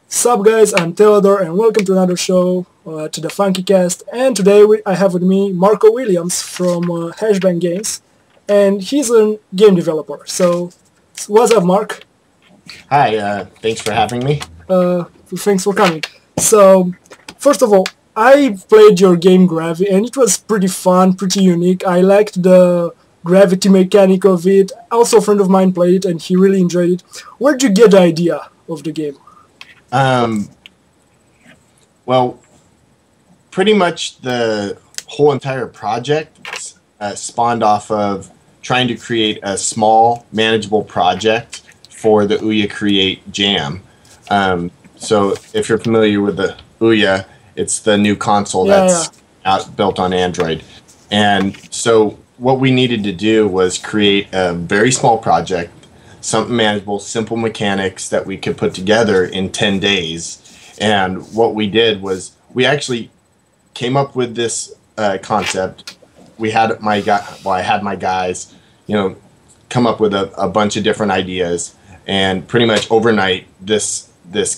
Sup guys, I'm Teodor and welcome to another show, to the Funky Cast, and today I have with me Marco Williams from HasbangGames, and he's a game developer. So, what's up, Mark? Hi, thanks for having me. Thanks for coming. So, first of all, I played your game Gravi and it was pretty fun, pretty unique. I liked the gravity mechanic of it. Also, a friend of mine played it and he really enjoyed it. Where did you get the idea of the game? Well, pretty much the whole entire project spawned off of trying to create a small, manageable project for the Ouya Create Jam. So if you're familiar with the Ouya, it's the new console that's built on Android. And so what we needed to do was create a very small project, something manageable, simple mechanics that we could put together in 10 days. And what we did was we actually came up with this concept. We had I had my guys, come up with a bunch of different ideas, and pretty much overnight this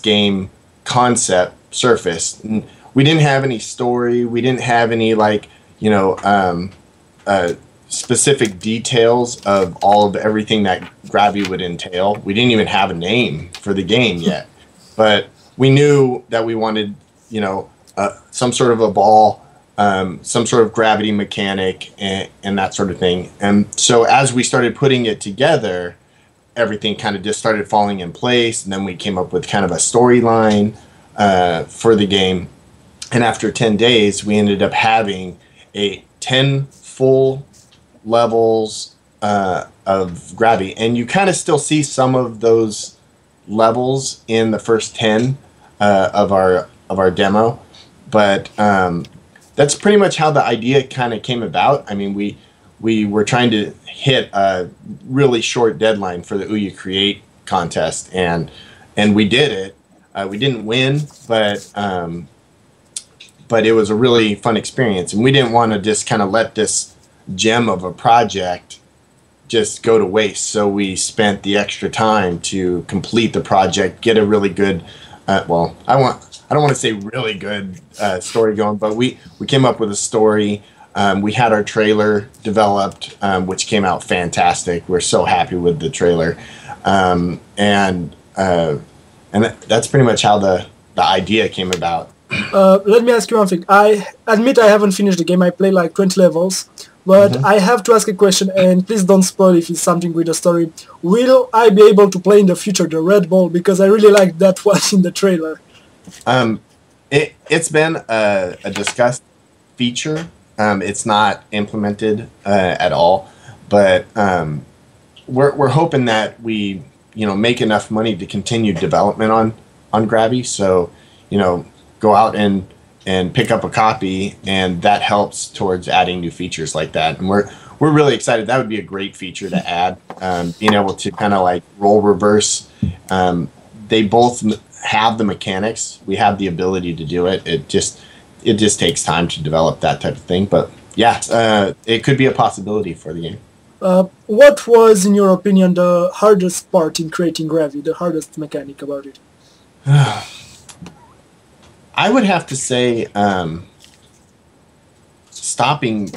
game concept surfaced. And we didn't have any story. We didn't have any specific details of all of everything that Gravi would entail. We didn't even have a name for the game yet, but we knew that we wanted, some sort of a ball, some sort of gravity mechanic, and that sort of thing. And so as we started putting it together, everything kind of just started falling in place. And then we came up with kind of a storyline for the game. And after 10 days, we ended up having 10 full levels of Gravi, and you kind of still see some of those levels in the first 10 of our demo, but that's pretty much how the idea kind of came about. I mean, we were trying to hit a really short deadline for the Ouya Create contest, and we did it. We didn't win, but it was a really fun experience, and we didn't want to just kind of let this gem of a project just go to waste. So we spent the extra time to complete the project, get a really good, I don't want to say really good story going, but we came up with a story. We had our trailer developed, which came out fantastic. We're so happy with the trailer, and that's pretty much how the idea came about. Let me ask you one thing. I admit I haven't finished the game. I played like 20 levels. But I have to ask a question, and please don't spoil if it's something with the story. Will I be able to play in the future the Red Ball? Because I really like that one in the trailer. It's been a discussed feature. It's not implemented at all, but we're hoping that we make enough money to continue development on Gravi. So go out and pick up a copy, and that helps towards adding new features like that. And we're really excited. That would be a great feature to add, being able to kind of like role reverse. They both have the mechanics. We have the ability to do it. It just takes time to develop that type of thing. But yeah, it could be a possibility for the game. What was, in your opinion, the hardest part in creating Gravi, the hardest mechanic about it? I would have to say stopping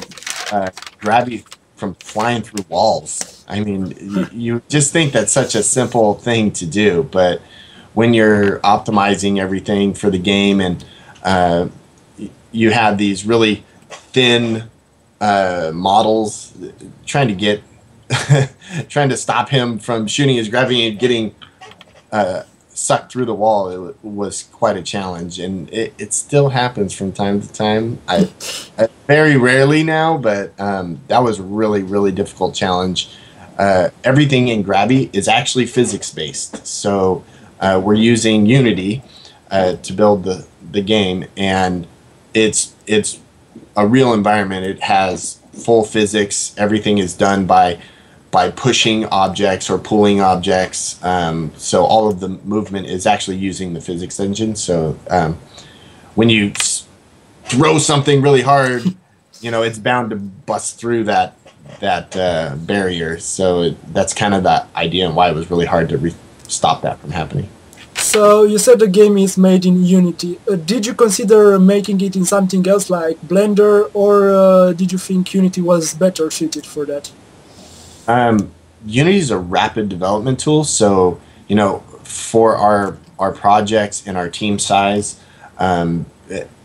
Gravi from flying through walls. I mean, you just think that's such a simple thing to do, but when you're optimizing everything for the game and you have these really thin models trying to stop him from shooting his Gravi and getting sucked through the wall, it was quite a challenge, and it still happens from time to time. I very rarely now, but that was a really, really difficult challenge. Everything in Gravi is actually physics based, so we're using Unity to build the game, and it's a real environment. It has full physics. Everything is done by pushing objects or pulling objects. So all of the movement is actually using the physics engine. So when you throw something really hard, it's bound to bust through that barrier. So that's kind of the idea and why it was really hard to stop that from happening. So you said the game is made in Unity. Did you consider making it in something else like Blender, or did you think Unity was better suited for that? Unity is a rapid development tool, so for our projects and our team size,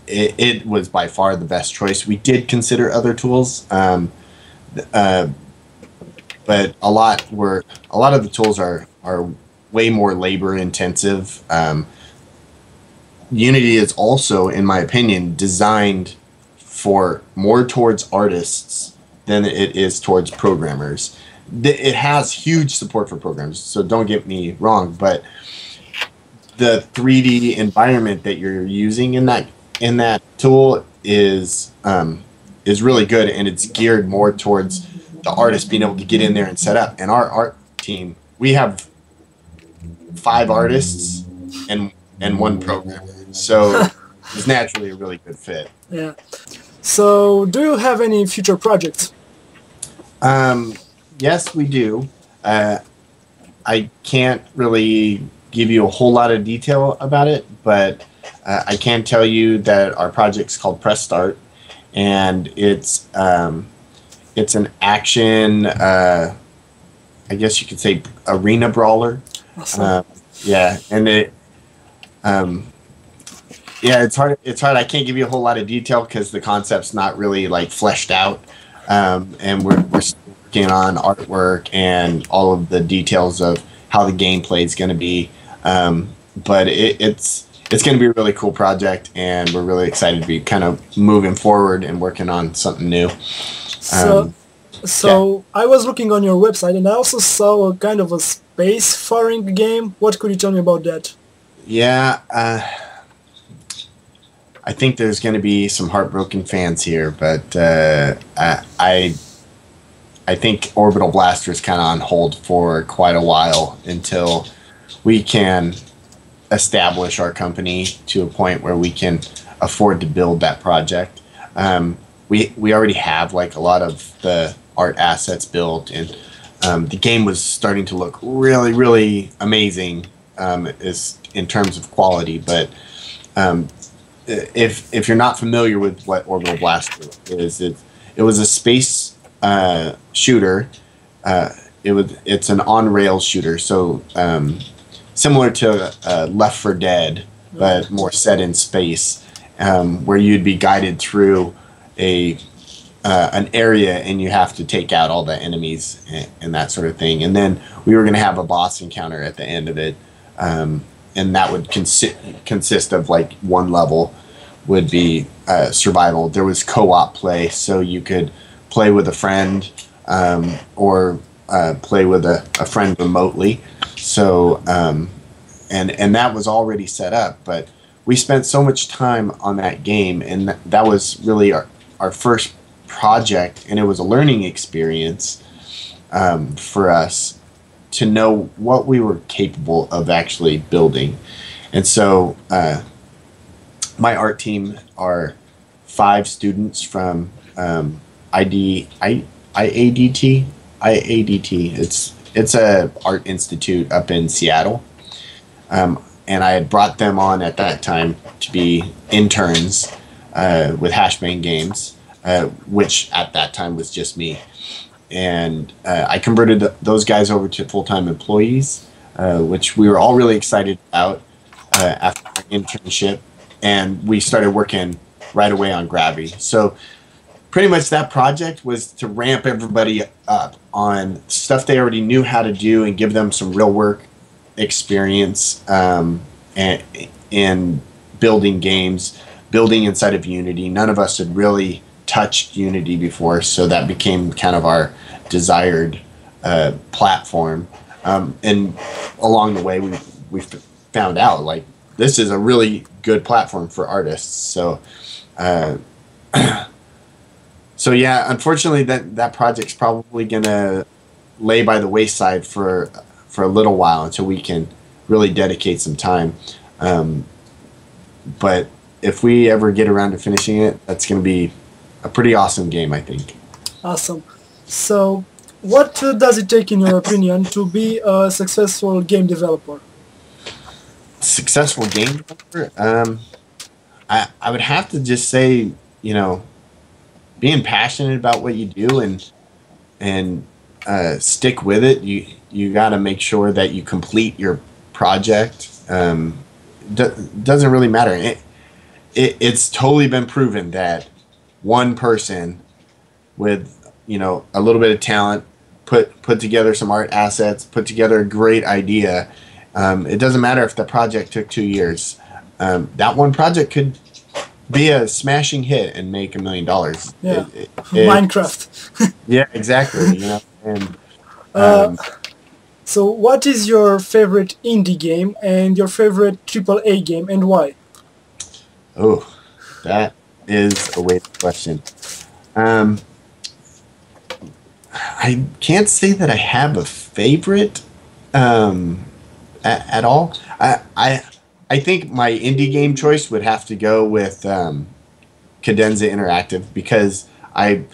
it was by far the best choice. We did consider other tools, but a lot of the tools are way more labor intensive. Unity is also, in my opinion, designed for more towards artists than it is towards programmers. It has huge support for programmers, so don't get me wrong, but the 3D environment that you're using in that tool is really good, and it's geared more towards the artist being able to get in there and set up. And our art team, we have 5 artists and 1 programmer, so it's naturally a really good fit. Yeah. So do you have any future projects? Yes, we do. I can't really give you a whole lot of detail about it, but I can tell you that our project's called Press Start, and it's an action, I guess you could say, arena brawler. Awesome. Yeah, and it's hard. I can't give you a whole lot of detail because the concept's not really like fleshed out, and we're still working on artwork and all of the details of how the gameplay is going to be. But it's going to be a really cool project, and we're really excited to be kind of moving forward and working on something new. So I was looking on your website, and I also saw a kind of a space-faring game. What could you tell me about that? Yeah, I think there's going to be some heartbroken fans here, but I think Orbital Blaster is kind of on hold for quite a while until we can establish our company to a point where we can afford to build that project. We already have like a lot of the art assets built, and the game was starting to look really, really amazing is in terms of quality. But if you're not familiar with what Orbital Blaster is, it was a space shooter. It's an on-rails shooter, so similar to Left 4 Dead, but more set in space, where you'd be guided through an area, and you have to take out all the enemies and that sort of thing. And then we were going to have a boss encounter at the end of it, and that would consist of like one level would be survival. There was co-op play, so you could play with a friend or play with a friend remotely. So and that was already set up, but we spent so much time on that game, and that was really our first project, and it was a learning experience for us to know what we were capable of actually building. And so my art team are 5 students from IADT. It's a art institute up in Seattle, and I had brought them on at that time to be interns with HasbangGames, which at that time was just me. And I converted those guys over to full-time employees, which we were all really excited about after our internship, and we started working right away on Gravi. So pretty much that project was to ramp everybody up on stuff they already knew how to do and give them some real work experience in building games, building inside of Unity. None of us had really touched Unity before, so that became kind of our desired platform. And along the way, we found out like this is a really good platform for artists. So so yeah, unfortunately that project's probably gonna lay by the wayside for a little while until we can really dedicate some time. But if we ever get around to finishing it, that's gonna be a pretty awesome game, I think. Awesome. So, what does it take, in your opinion, to be a successful game developer? Successful game developer? I would have to just say, you know, being passionate about what you do and stick with it. You got to make sure that you complete your project. Doesn't really matter. It's totally been proven that one person with, you know, a little bit of talent put together some art assets, put together a great idea. It doesn't matter if the project took 2 years. That one project could be a smashing hit and make $1 million. Yeah, Minecraft. Yeah, exactly. You know, and so, what is your favorite indie game and your favorite AAA game, and why? oh, that is a weighted question. I can't say that I have a favorite at all. I think my indie game choice would have to go with Cadenza Interactive, because I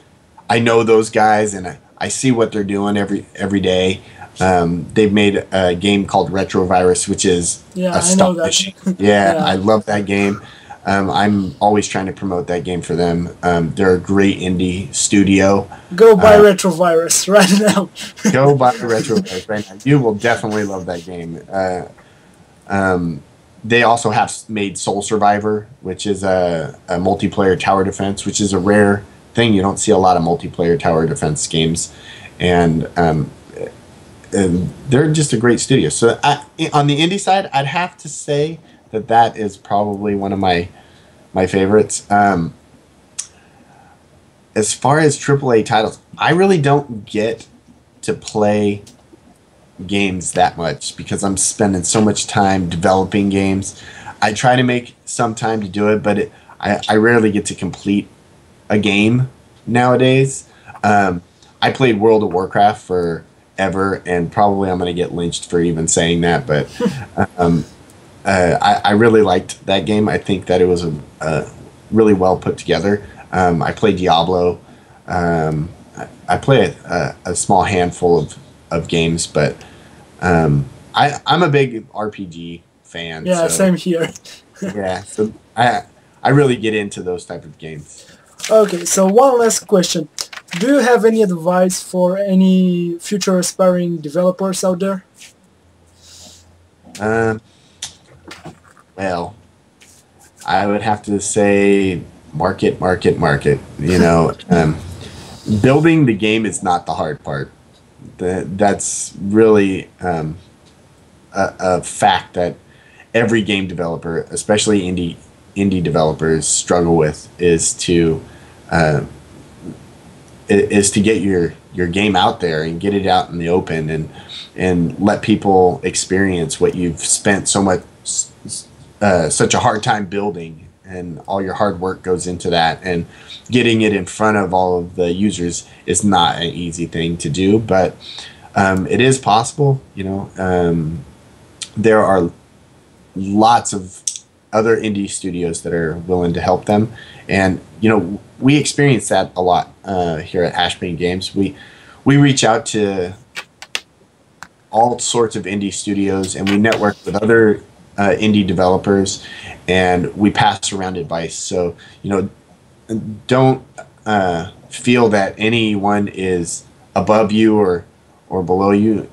know those guys and I see what they're doing every day. They've made a game called Retrovirus, which is a stop machine. Yeah, I love that game. I'm always trying to promote that game for them. They're a great indie studio. Go buy Retrovirus right now. Go buy Retrovirus right now. You will definitely love that game. They also have made Soul Survivor, which is a multiplayer tower defense, which is a rare thing. You don't see a lot of multiplayer tower defense games. And they're just a great studio. So on the indie side, I'd have to say that is probably one of my favorites. As far as AAA titles, I really don't get to play games that much because I'm spending so much time developing games. I try to make some time to do it, but I rarely get to complete a game nowadays. I played World of Warcraft forever, and probably I'm going to get lynched for even saying that, but I really liked that game. I think that it was a really well put together. I played Diablo. I play a small handful of games, but I'm a big RPG fan. Yeah, so, same here. yeah, so I really get into those type of games. Okay, so one last question. Do you have any advice for any future aspiring developers out there? Well, I would have to say market. You know, building the game is not the hard part. That's really a fact that every game developer, especially indie developers, struggle with is to get your game out there and get it out in the open and let people experience what you've spent such a hard time building, and all your hard work goes into that, and getting it in front of all of the users is not an easy thing to do, but it is possible. You know, there are lots of other indie studios that are willing to help them, and you know, we experience that a lot here at HasbangGames. We reach out to all sorts of indie studios, and we network with other indie developers, and we pass around advice. So, you know, don't feel that anyone is above you or below you,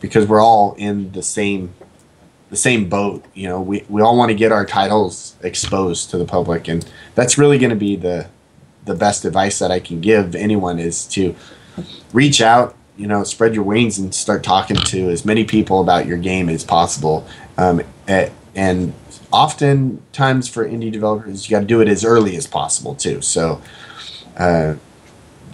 because we're all in the same boat. You know, we all want to get our titles exposed to the public, and that's really going to be the best advice that I can give anyone, is to reach out, you know, spread your wings and start talking to as many people about your game as possible. And oftentimes for indie developers, you got to do it as early as possible too. So that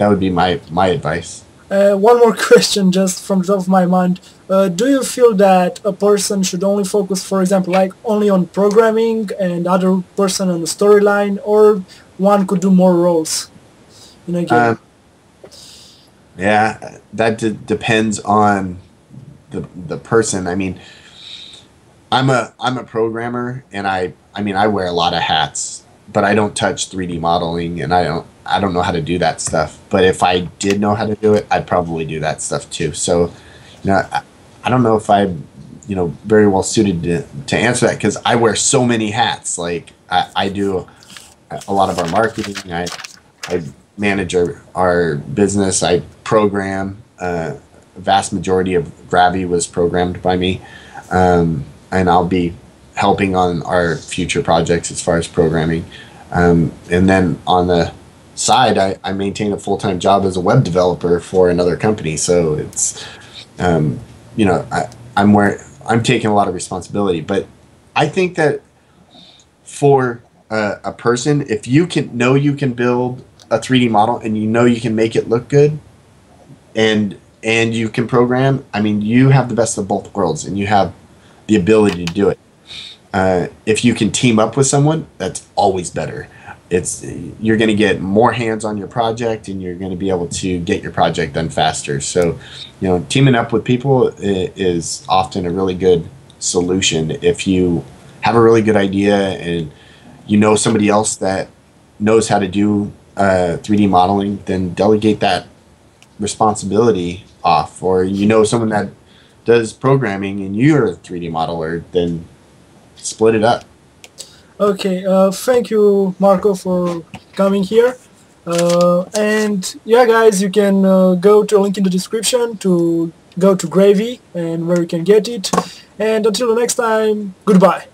would be my advice. One more question, just from the top of my mind. Do you feel that a person should only focus, for example, like only on programming and other person on the storyline, or one could do more roles in a game? Yeah, that depends on the person. I mean, I'm a programmer, and I mean I wear a lot of hats, but I don't touch 3D modeling, and I don't know how to do that stuff. But if I did know how to do it, I'd probably do that stuff too. So, I don't know if I'm, very well suited to answer that, because I wear so many hats. Like I do a lot of our marketing. I manage our business. I program. A vast majority of Gravi was programmed by me, and I'll be helping on our future projects as far as programming. And then on the side, I maintain a full-time job as a web developer for another company. So it's, I'm taking a lot of responsibility. But I think that for a person, if you can build a 3D model and you can make it look good, and you can program, I mean, you have the best of both worlds, and you have the ability to do it. If you can team up with someone, that's always better. You're going to get more hands on your project, and you're going to be able to get your project done faster. So, teaming up with people is often a really good solution. If you have a really good idea and somebody else that knows how to do 3D modeling, then delegate that responsibility off. Or someone that does programming and you're a 3D modeler, then split it up. Okay, thank you, Marco, for coming here. And yeah, guys, you can go to a link in the description to go to Gravi and where you can get it. And until the next time, goodbye.